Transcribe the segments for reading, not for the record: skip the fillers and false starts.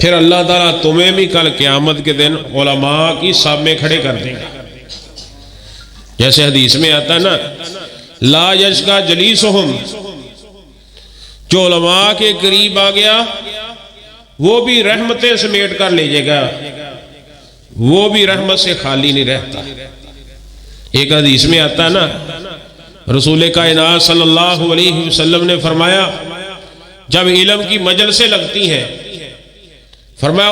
پھر اللہ تعالیٰ تمہیں بھی کل قیامت کے دن علماء کی صف میں کھڑے کر دے گا. جیسے حدیث میں آتا ہے نا، لا یشقی جلیسہم، جو علماء کے قریب آ گیا وہ بھی رحمتیں سمیٹ کر لے جائے گا، وہ بھی رحمت سے خالی نہیں رہتا. ایک حدیث میں آتا ہے نا، رسول کائنات صلی اللہ علیہ وسلم نے فرمایا جب علم کی مجلسیں لگتی ہیں، فرمایا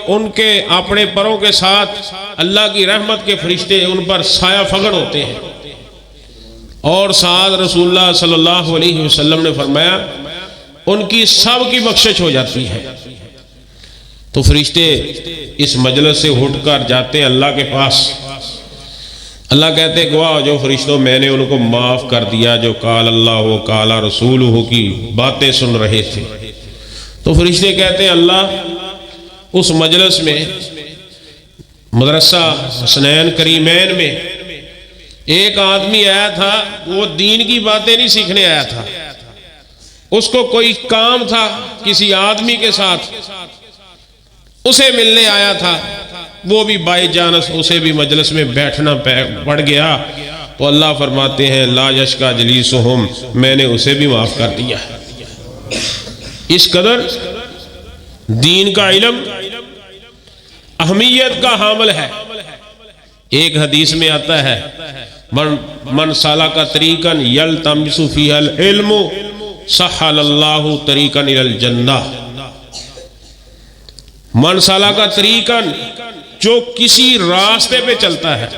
ان کے اپنے پروں کے ساتھ اللہ کی رحمت کے فرشتے ان پر سایہ فگن ہوتے ہیں، اور ساتھ رسول اللہ صلی اللہ علیہ وسلم نے فرمایا ان کی سب کی بخشش ہو جاتی ہے. تو فرشتے اس مجلس سے اٹھ کر جاتے ہیں اللہ کے پاس. اللہ کہتے ہیں گواہ جو فرشتوں میں نے ان کو معاف کر دیا جو قال اللہ و قال رسولہ کی باتیں سن رہے تھے. تو فرشتے کہتے ہیں اللہ، اس مجلس میں مدرسہ حسنین کریمین میں ایک آدمی آیا تھا، وہ دین کی باتیں نہیں سیکھنے آیا تھا، اس کو کوئی کام تھا کسی آدمی کے ساتھ، اسے ملنے آیا تھا، وہ بھی بائی جانس اسے بھی مجلس میں بیٹھنا پڑ گیا. تو اللہ فرماتے ہیں لا یشقی جلیسہم، میں نے اسے بھی معاف کر دیا. اس قدر دین کا علم اہمیت کا حامل ہے. ایک حدیث میں آتا ہے من سلک طریقا یلتمس فیہ العلم سہل اللہ طریقا الی الجنہ. من سلک طریقا، جو کسی راستے پہ چلتا ہے.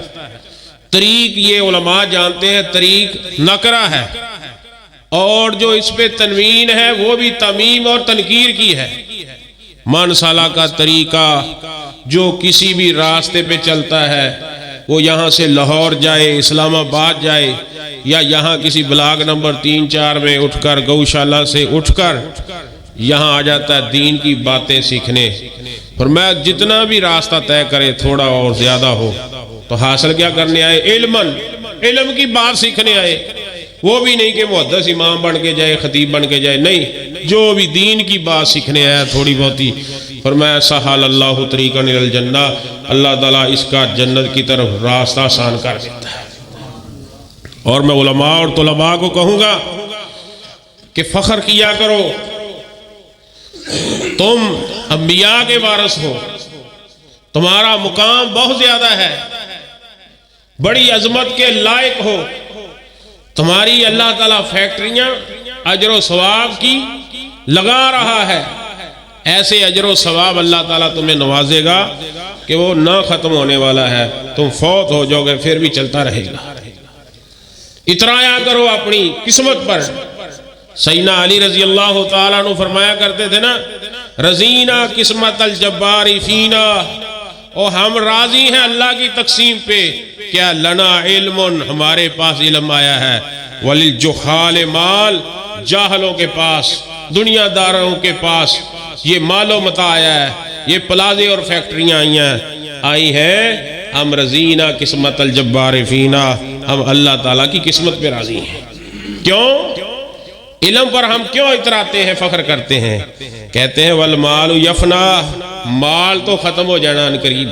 طریق یہ علماء جانتے ہیں طریق نکرہ ہے، اور جو اس پہ تنوین ہے وہ بھی تمیم اور تنکیر کی ہے. من سلک طریقہ، جو کسی بھی راستے پہ چلتا ہے، وہ یہاں سے لاہور جائے، اسلام آباد جائے، یا یہاں کسی بلاک نمبر 3-4 میں اٹھ کر گوشالہ سے اٹھ کر یہاں آ جاتا ہے دین کی باتیں سیکھنے. فرمایا جتنا بھی راستہ طے کرے تھوڑا اور زیادہ ہو، تو حاصل کیا کرنے آئے؟ علم کی بات سیکھنے آئے. وہ بھی نہیں کہ محدث امام بن کے جائے، خطیب بن کے جائے، نہیں، جو بھی دین کی بات سیکھنے آیا تھوڑی بہتی. فرمایا سہل اللہ طریقا الی الجنہ، اللہ تعالیٰ اس کا جنت کی طرف راستہ آسان کر دیتا ہے. اور میں علماء اور طلباء کو کہوں گا کہ فخر کیا کرو، تم انبیاء کے وارث ہو، تمہارا مقام بہت زیادہ ہے، بڑی عظمت کے لائق ہو. تمہاری اللہ تعالیٰ فیکٹریاں اجر و ثواب کی لگا رہا ہے. ایسے اجر و ثواب اللہ تعالیٰ تمہیں نوازے گا کہ وہ نہ ختم ہونے والا ہے. تم فوت ہو جاؤ گے پھر بھی چلتا رہے گا. اترایا کرو اپنی قسمت پر. سیدنا علی رضی اللہ تعالیٰ عنہ فرمایا کرتے تھے نا، رضینا قسمت الجبار فینا، اور ہم راضی ہیں اللہ کی تقسیم پہ. کیا لنا علم، ہمارے پاس علم آیا ہے، وللجہال مال، جاہلوں کے پاس، دنیا داروں کے پاس یہ مال و متاع آیا ہے، یہ پلازے اور فیکٹریاں آئی ہیں. ہم رضینا قسمت الجبار فینا، ہم اللہ تعالیٰ کی قسمت پہ راضی ہیں. کیوں؟ علم پر ہم کیوں اتراتے ہیں، فخر کرتے ہیں؟ کہتے ہیں والمال یفنا، مال تو ختم ہو جانا ان قریب.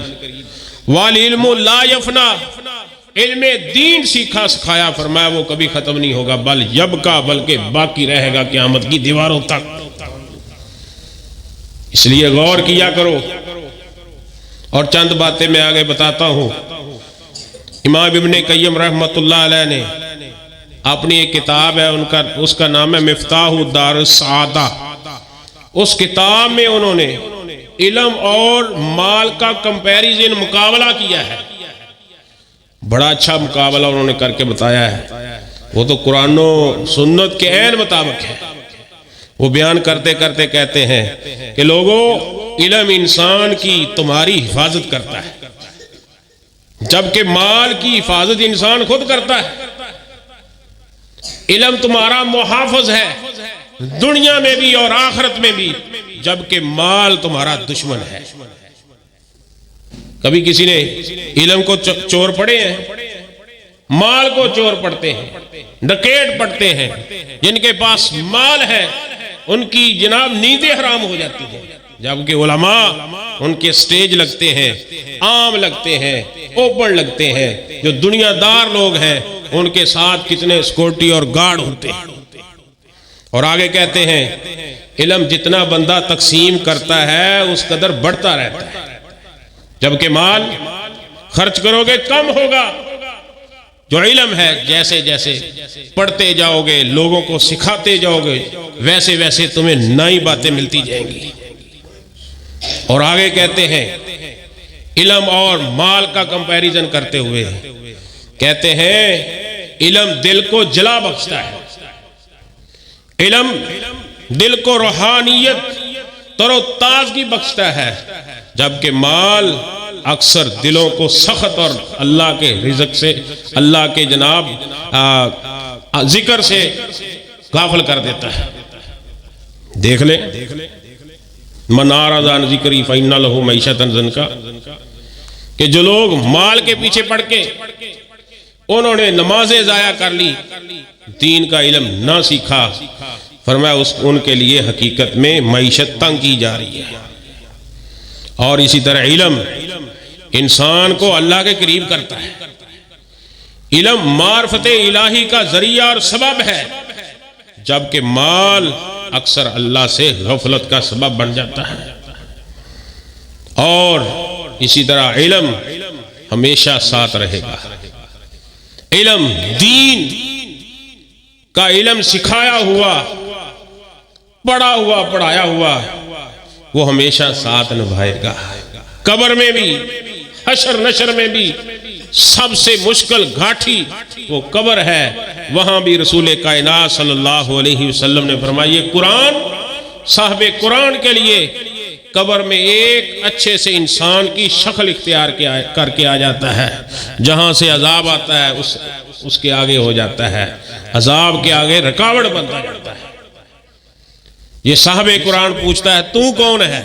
والعلم لا یفنا، علم دین سیکھا سکھایا فرمایا وہ کبھی ختم نہیں ہوگا، بل یبقا، بلکہ باقی رہے گا قیامت کی دیواروں تک. اس لیے غور کیا کرو. اور چند باتیں میں آگے بتاتا ہوں. امام ابن قیم رحمۃ اللہ علیہ نے اپنی ایک کتاب ہے، اس کا نام ہے مفتاح الدار السعادہ. اس کتاب میں انہوں نے علم اور مال کا کمپیریزن، مقابلہ کیا ہے. بڑا اچھا مقابلہ انہوں نے کر کے بتایا ہے. وہ تو قرآن و سنت کے عین مطابق ہے. وہ بیان کرتے کرتے کہتے ہیں کہ لوگوں، علم انسان کی تمہاری حفاظت کرتا ہے، جبکہ مال کی حفاظت انسان خود کرتا ہے. علم تمہارا محافظ ہے دنیا میں بھی اور آخرت میں بھی، جبکہ مال تمہارا دشمن ہے. کبھی کسی نے علم کو چور پڑھے ہیں؟ مال کو چور پڑھتے ہیں، ڈکیٹ پڑھتے ہیں. جن کے پاس مال ہے ان کی جناب نیندیں حرام ہو جاتی ہیں. جبکہ علماء ان کے سٹیج لگتے ہیں، عام لگتے ہیں، اوپن لگتے ہیں، جو دنیا دار لوگ ہیں ان کے ساتھ کتنے سیکورٹی اور گارڈ ہوتے ہیں۔ اور آگے کہتے ہیں علم جتنا بندہ تقسیم کرتا ہے اس قدر بڑھتا رہتا ہے، جبکہ مال خرچ کرو گے کم ہوگا۔ جو علم ہے جیسے جیسے پڑھتے جاؤ گے، لوگوں کو سکھاتے جاؤ گے، ویسے ویسے تمہیں نئی باتیں ملتی جائیں گی۔ اور آگے کہتے ہیں علم اور مال کا کمپیریزن کرتے ہوئے کہتے ہیں علم دل کو جلا بخشتا ہے، علم دل کو روحانیت تر و تازگی بخشتا ہے، جبکہ مال اکثر دلوں کو سخت اور اللہ کے رزق سے، اللہ کے جناب ذکر سے غافل کر دیتا ہے۔ دیکھ لیں من اعرض عن ذکری فإن لہ معیشۃ ضنکا، کہ جو لوگ مال کے پیچھے پڑ کے انہوں نے نمازیں ضائع کر لی، دین کا علم نہ سیکھا، فرمایا ان کے لیے حقیقت میں معیشت تنگ کی جا رہی ہے۔ اور اسی طرح علم انسان کو اللہ کے قریب کرتا ہے، علم معرفت الہی کا ذریعہ اور سبب ہے، جبکہ مال اکثر اللہ سے غفلت کا سبب بن جاتا ہے۔ اور اسی طرح علم ہمیشہ ساتھ رہے گا، علم دین کا علم سکھایا ہوا، پڑھا ہوا، پڑھایا ہوا، وہ ہمیشہ ساتھ نبھائے گا۔ قبر میں بھی، حشر نشر میں بھی سب سے مشکل گھاٹی وہ قبر ہے، وہاں بھی رسول کائنات صلی اللہ علیہ وسلم نے فرمایا یہ قرآن صاحب قرآن کے لیے قبر میں ایک اچھے سے انسان کی شکل اختیار کر کے آ جاتا ہے، جہاں سے عذاب آتا ہے اس کے آگے ہو جاتا ہے، عذاب کے آگے رکاوٹ بنتا جاتا ہے۔ یہ صاحب قرآن پوچھتا ہے تو کون ہے؟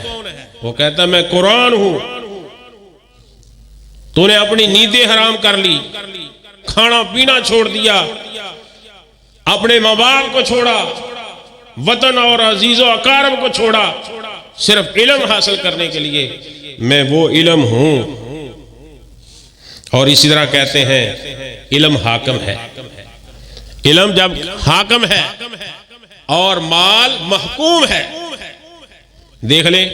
وہ کہتا ہے میں قرآن ہوں۔ تو نے اپنی نیندیں حرام کر لی، کھانا پینا چھوڑ دیا، اپنے ماں باپ کو چھوڑا، وطن اور عزیز و اقارب کو چھوڑا، صرف علم حاصل کرنے کے لیے میں وہ علم ہوں۔ اور اسی طرح کہتے ہیں علم حاکم ہے، علم جب حاکم ہے اور مال محکوم ہے۔ دیکھ لیں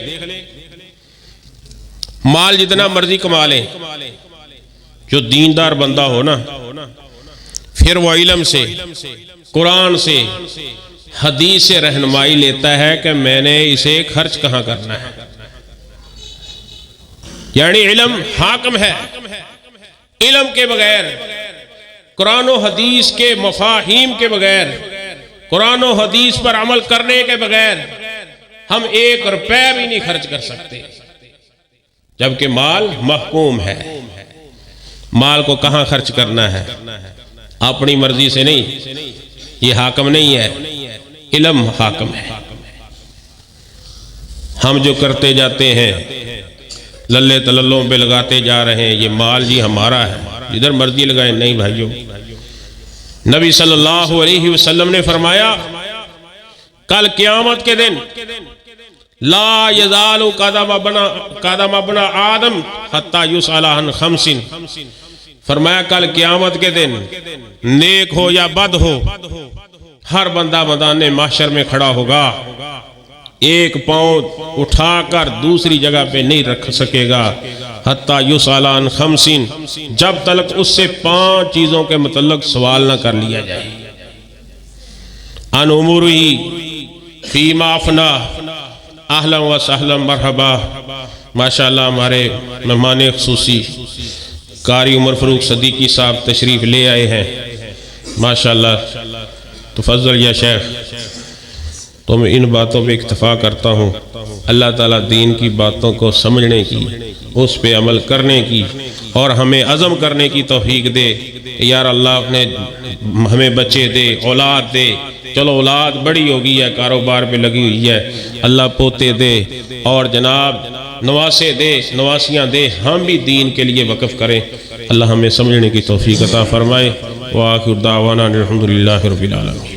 مال جتنا مرضی کما لیں، جو دیندار بندہ ہو نا، پھر وہ علم سے، قرآن سے، حدیث سے رہنمائی لیتا ہے کہ میں نے اسے خرچ کہاں کرنا ہے۔ یعنی علم حاکم ہے، علم کے بغیر، قرآن و حدیث کے مفاہیم کے بغیر، قرآن و حدیث پر عمل کرنے کے بغیر ہم 1 روپے بھی نہیں خرچ کر سکتے، جبکہ مال محکوم ہے۔ مال کو کہاں خرچ کرنا ہے؟ اپنی مرضی سے نہیں، یہ حاکم نہیں ہے، علم حاکم ہے۔ ہم جو کرتے جاتے ہیں للے تللوں پہ لگاتے جا رہے ہیں، یہ مال جی ہمارا ہے، جدھر مرضی لگائیں، نہیں بھائیو۔ نبی صلی اللہ علیہ وسلم نے فرمایا کل قیامت کے دن لا یزال قدم ابن آدم حتی یسأل عن 5، فرمایا کل قیامت کے دن نیک ہو یا بد ہو، ہر بندہ میدان محشر میں کھڑا ہوگا، ایک پاؤں اٹھا کر دوسری جگہ پہ نہیں رکھ سکے گا، حتی یسأل عن 5، جب تک اس سے 5 چیزوں کے متعلق سوال نہ کر لیا جائے۔ عن امورہ فیما افنا، اہلا و سہلا مرحبا۔ ماشاءاللہ ہمارے مہمان خصوصی قاری عمر فاروق صدیقی صاحب تشریف لے آئے ہیں، ماشاءاللہ تفضل یا شیخ۔ تو میں ان باتوں پہ اکتفا کرتا ہوں، اللہ تعالیٰ دین کی باتوں کو سمجھنے کی، اس پہ عمل کرنے کی اور ہمیں عزم کرنے کی توفیق دے۔ یار اللہ نے ہمیں بچے دے، اولاد دے، چلو اولاد بڑی ہوگی ہے، کاروبار پہ لگی ہوئی ہے، اللہ پوتے دے اور جناب نواسے دے، نواسیاں دے، ہم بھی دین کے لیے وقف کریں۔ اللہ ہمیں سمجھنے کی توفیق عطا فرمائے۔ وآخر دعوانا الحمدللہ رب العالمین۔